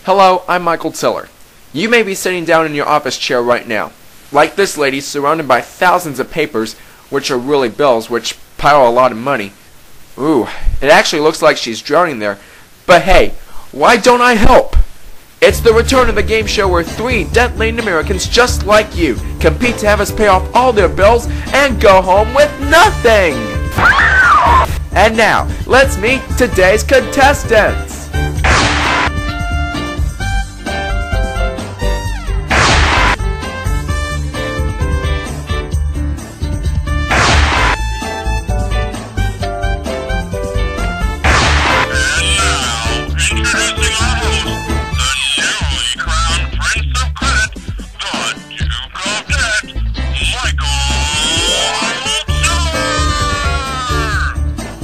Hello, I'm Michael Tiller. You may be sitting down in your office chair right now, like this lady, surrounded by thousands of papers, which are really bills, which pile a lot of money. Ooh, it actually looks like she's drowning there. But hey, why don't I help? It's the return of the game show where 3 debt-laden Americans just like you compete to have us pay off all their bills and go home with nothing! And now, let's meet today's contestants!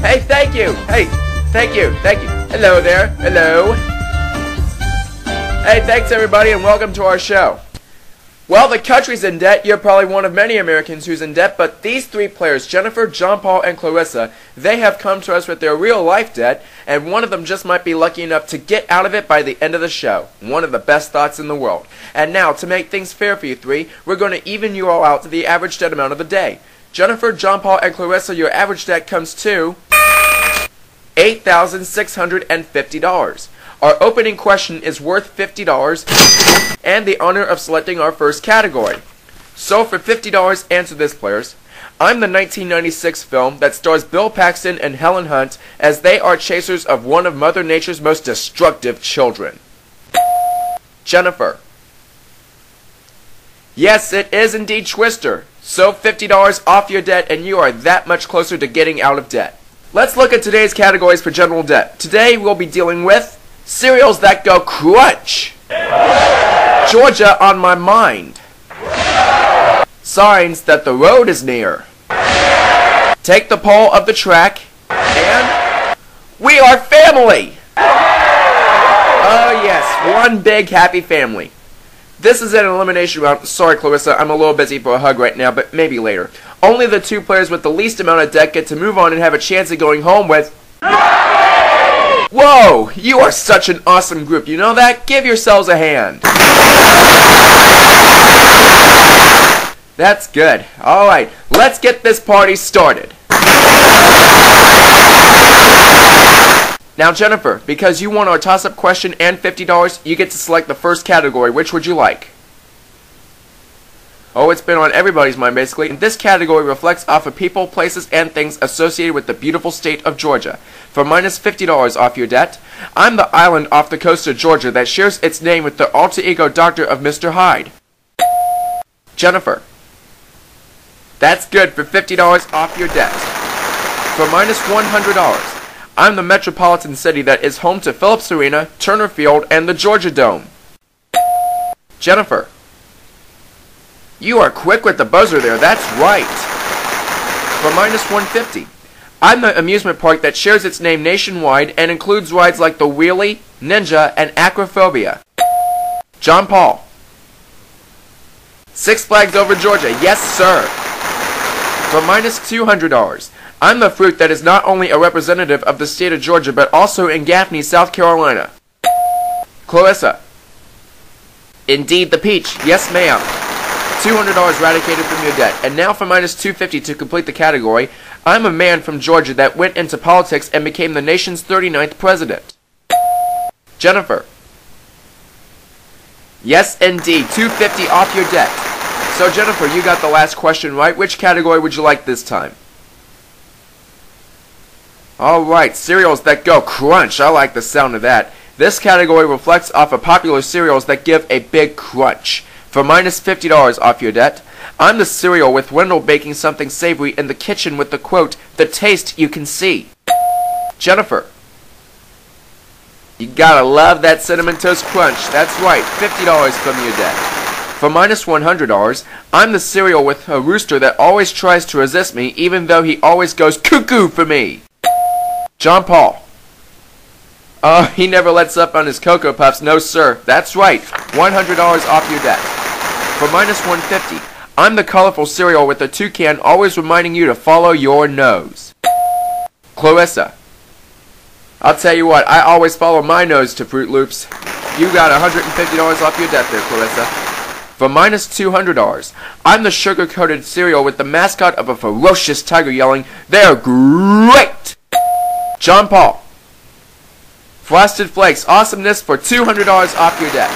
Hey, thank you! Hey, thank you! Hello there, hello! Hey, thanks everybody and welcome to our show. Well, the country's in debt. You're probably one of many Americans who's in debt, but these 3 players, Jennifer, John Paul, and Clarissa, they have come to us with their real life debt, and one of them just might be lucky enough to get out of it by the end of the show. One of the best thoughts in the world. And now, to make things fair for you 3, we're going to even you all out to the average debt amount of the day. Jennifer, John Paul, and Clarissa, your average debt comes to $8,650. Our opening question is worth $50 and the honor of selecting our first category. So for $50, answer this, players. I'm the 1996 film that stars Bill Paxton and Helen Hunt as they are chasers of one of Mother Nature's most destructive children. Jennifer. Yes, it is indeed Twister. So $50 off your debt and you are that much closer to getting out of debt. Let's look at today's categories for general debt. Today we'll be dealing with cereals that go crunch, Georgia on my mind, signs that the road is near, take the pole of the track, and we are family! Oh yes, one big happy family. This is an elimination round. Sorry, Clarissa, I'm a little busy for a hug right now, but maybe later. Only the 2 players with the least amount of debt get to move on and have a chance at going home with... Whoa! You are such an awesome group, you know that? Give yourselves a hand. That's good. Alright, let's get this party started. Now Jennifer, because you won our toss-up question and $50, you get to select the first category. Which would you like? Oh, it's been on everybody's mind basically. And this category reflects off of people, places, and things associated with the beautiful state of Georgia. For minus $50 off your debt, I'm the island off the coast of Georgia that shares its name with the alter ego doctor of Mr. Hyde. Jennifer. That's good for $50 off your debt. For minus $100, I'm the metropolitan city that is home to Phillips Arena, Turner Field, and the Georgia Dome. Jennifer. You are quick with the buzzer there, that's right. For minus $150, I'm the amusement park that shares its name nationwide and includes rides like the Wheelie, Ninja, and Acrophobia. John Paul. Six Flags Over Georgia, yes sir. For minus $200, I'm the fruit that is not only a representative of the state of Georgia but also in Gaffney, South Carolina. Clarissa. Indeed the peach, yes ma'am. $200 eradicated from your debt. And now for minus $250 to complete the category, I'm a man from Georgia that went into politics and became the nation's 39th president. Jennifer. Yes indeed, $250 off your debt. So Jennifer, you got the last question right. Which category would you like this time? Alright, cereals that go crunch. I like the sound of that. This category reflects off of popular cereals that give a big crunch. For minus $50 off your debt, I'm the cereal with Wendell baking something savory in the kitchen with the quote, the taste you can see. Jennifer. You gotta love that Cinnamon Toast Crunch. That's right, $50 from your debt. For minus $100, I'm the cereal with a rooster that always tries to resist me even though he always goes cuckoo for me. John Paul. He never lets up on his Cocoa Puffs, no sir. That's right, $100 off your debt. For minus $150, I'm the colorful cereal with a toucan always reminding you to follow your nose. Clarissa. I'll tell you what, I always follow my nose to Fruit Loops. You got $150 off your debt there, Clarissa. For minus $200, I'm the sugar-coated cereal with the mascot of a ferocious tiger yelling, "They're great!" John Paul. Frosted Flakes awesomeness for $200 off your debt.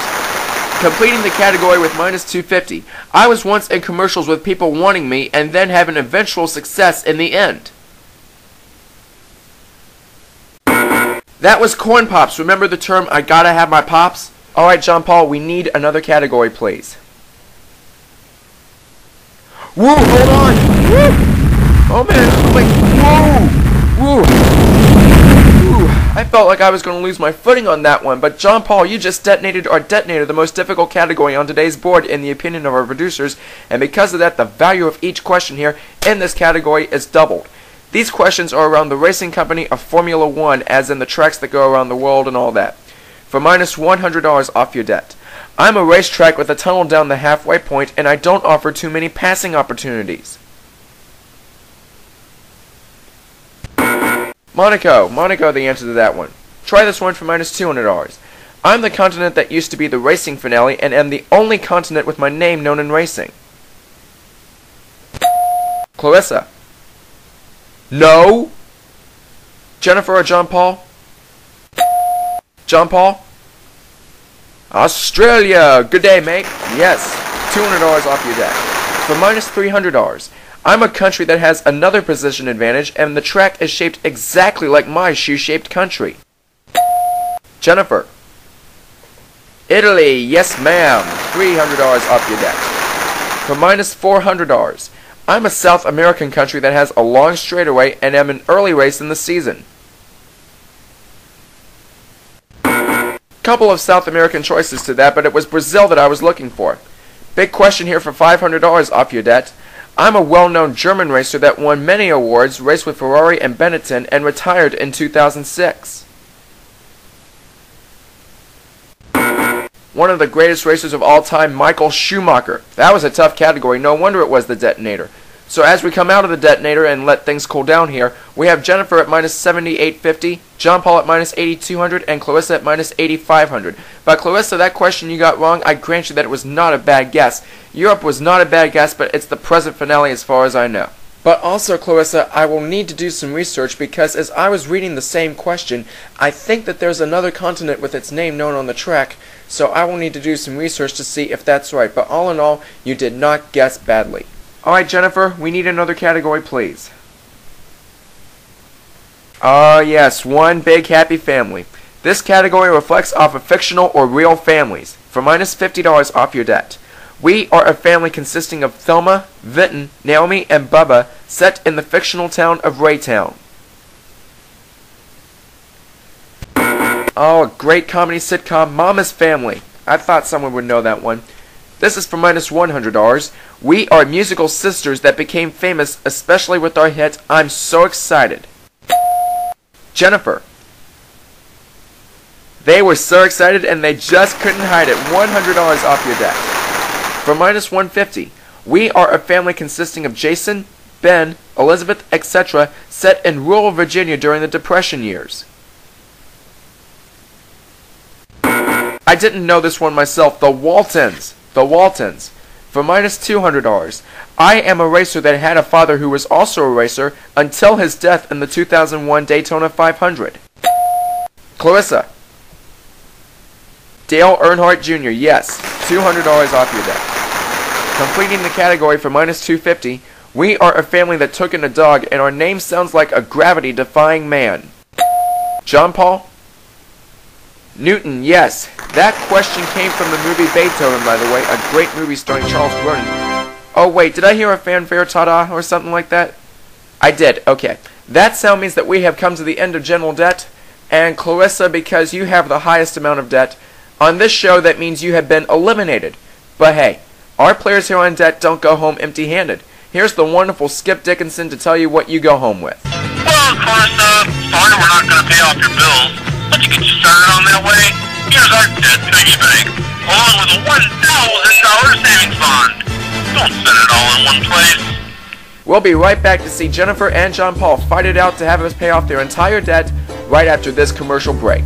Completing the category with minus $250. I was once in commercials with people wanting me and then having eventual success in the end. That was Corn Pops. Remember the term, I gotta have my pops? Alright, John Paul, we need another category, please. Whoa, hold on! Woo! Oh man, whoa! Woo! I felt like I was going to lose my footing on that one, but John Paul, you just detonated the most difficult category on today's board in the opinion of our producers, and because of that, the value of each question here in this category is doubled. These questions are around the racing company of Formula One, as in the tracks that go around the world and all that. For minus $100 off your debt. I'm a racetrack with a tunnel down the halfway point, and I don't offer too many passing opportunities. Monaco, the answer to that one. Try this one for minus $200. I'm the continent that used to be the racing finale, and am the only continent with my name known in racing. Clarissa. No. Jennifer or John Paul? John Paul? Australia! Good day, mate. Yes. $200 off your debt. For minus $300. I'm a country that has another position advantage, and the track is shaped exactly like my shoe-shaped country. Jennifer. Italy. Yes, ma'am. $300 off your debt. For minus $400. I'm a South American country that has a long straightaway and am an early race in the season. Couple of South American choices to that, but it was Brazil that I was looking for. Big question here for $500 off your debt. I'm a well-known German racer that won many awards, raced with Ferrari and Benetton, and retired in 2006. One of the greatest racers of all time, Michael Schumacher. That was a tough category. No wonder it was the detonator. So as we come out of the detonator and let things cool down here, we have Jennifer at minus $7,850, John Paul at minus $8,200, and Clarissa at minus $8,500. But Clarissa, that question you got wrong. I grant you that it was not a bad guess. Europe was not a bad guess, but it's the present finale as far as I know. But also, Clarissa, I will need to do some research because as I was reading the same question, I think that there's another continent with its name known on the track, so I will need to do some research to see if that's right. But all in all, you did not guess badly. Alright, Jennifer, we need another category, please. Yes, one big happy family. This category reflects off of fictional or real families. For minus $50 off your debt. We are a family consisting of Thelma, Vinton, Naomi, and Bubba, set in the fictional town of Raytown. Oh, a great comedy sitcom, Mama's Family. I thought someone would know that one. This is for minus $100. We are musical sisters that became famous, especially with our hit, I'm So Excited. Jennifer. They were so excited and they just couldn't hide it. $100 off your debt. For minus $150, we are a family consisting of Jason, Ben, Elizabeth, etc., set in rural Virginia during the Depression years. I didn't know this one myself. The Waltons. The Waltons. For minus $200. I am a racer that had a father who was also a racer until his death in the 2001 Daytona 500. Clarissa. Dale Earnhardt Jr. Yes. $200 off your debt. Completing the category for minus $250. We are a family that took in a dog and our name sounds like a gravity-defying man. John Paul. Newton, yes. That question came from the movie Beethoven, by the way, a great movie starring Charles Grodin. Oh wait, did I hear a fanfare ta-da or something like that? I did, okay. That sound means that we have come to the end of general debt, and Clarissa, because you have the highest amount of debt, on this show that means you have been eliminated. But hey, our players here on debt don't go home empty-handed. Here's the wonderful Skip Dickinson to tell you what you go home with. Well, Clarissa, sorry we're not going to pay off your bills. But to get you started on that way, here's our debt piggy bank, along with a $1,000 savings bond. Don't spend it all in one place. We'll be right back to see Jennifer and John Paul fight it out to have us pay off their entire debt right after this commercial break.